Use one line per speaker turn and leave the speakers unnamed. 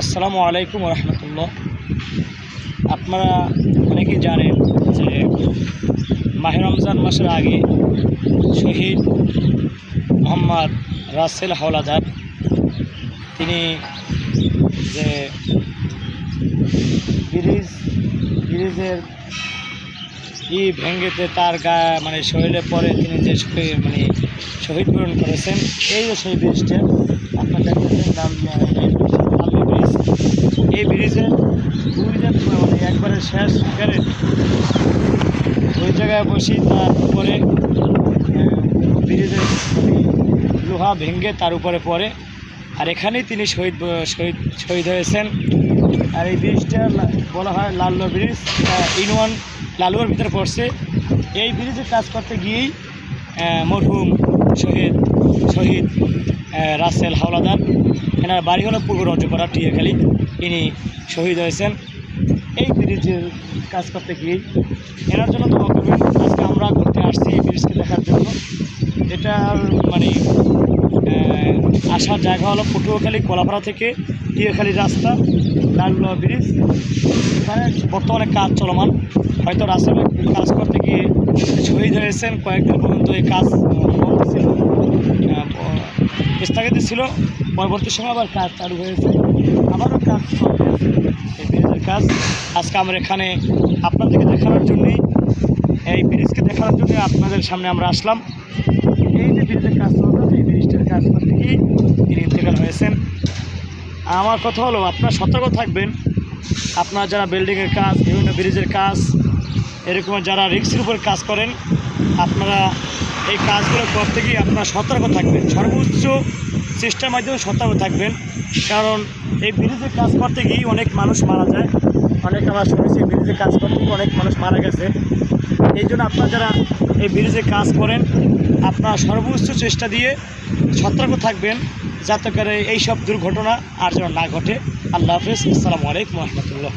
আসসালামু আলাইকুম রহমতুল্লাহ। আপনারা অনেকেই জানেন যে মাহে রমজান মাসের আগে শহীদ মোহাম্মদ রাসেল হাওলাদার তিনি যে ব্রিজের ভেঙ্গেতে তার শরীরে পরে তিনি যে শহীদ বরণ করেছেন। এই যে সেই ব্রিজটা আপনারা দেখতেছেন লালু ব্রিজ। এই ব্রিজে একবারে শেষ করে ওই জায়গায় বসি তার উপরে ব্রিজের লোহা ভেঙ্গে তার উপরে পড়ে, আর এখানেই তিনি শহীদ হয়েছেন। আর এই ব্রিজটা বলা হয় লালু ব্রিজ, ইউনিয়ন লালুয়ার ভিতরে পড়ছে। এই ব্রিজে কাজ করতে গিয়েই মরহুম শহীদ রাসেল হাওলাদার, এনার বাড়ি হলো পূর্ব রজপাড়া টিয়াখালী, ইনি শহীদ হয়েছেন এই ব্রিজের কাজ করতে গিয়েই। এনার জন্য দোয়া করবেন। আজকে আমরা ঘুরতে আসছি এই ব্রিজকে দেখার জন্য। এটার আসার জায়গা হলো পটুয়াখালী কলাপাড়া থেকে টিয়াখালী রাস্তা লালুয়া ব্রিজ। এখানে বর্তমানে কাজ চলমান। হয়তো রাস্তায় কাজ করতে গিয়ে শহীদ হয়েছেন। কয়েকদিন পর্যন্ত এই কাজ ছিল, স্থগিত ছিল। পরবর্তী সময় আবার কাজ চালু হয়েছে, আবারও কাজ এই ব্রিজের কাজ। আজকে আমরা এখানে আপনাদেরকে দেখানোর জন্যই, এই ব্রিজকে দেখানোর জন্য আপনাদের সামনে আমরা আসলাম। এই যে ব্রিজের কাজ চলছে, এই ব্রিজটার কাজ করতে গিয়েই তিনি ইন্তেকাল হয়েছেন। আমার কথা হলো, আপনারা সতর্ক থাকবেন। আপনারা যারা বিল্ডিংয়ের কাজ, বিভিন্ন ব্রিজের কাজ, এরকম যারা রিস্কের উপর কাজ করেন, আপনারা এই কাজগুলো করতে গিয়ে আপনারা সতর্ক থাকবেন, সর্বোচ্চ চেষ্টার মাধ্যমে সতর্ক থাকবেন। কারণ এই ব্রিজে কাজ করতে গিয়ে অনেক মানুষ মারা যায়। আমরা শুনেছি ব্রিজে কাজ করতে গিয়ে অনেক মানুষ মারা গেছে। এই জন্য আপনারা যারা এই ব্রিজে কাজ করেন, আপনারা সর্বোচ্চ চেষ্টা দিয়ে সতর্ক থাকবেন, যাতে করে এইসব দুর্ঘটনা আর যেন না ঘটে। আল্লাহ হাফেজ। আসসালামু আলাইকুম রহমতুল্লাহ।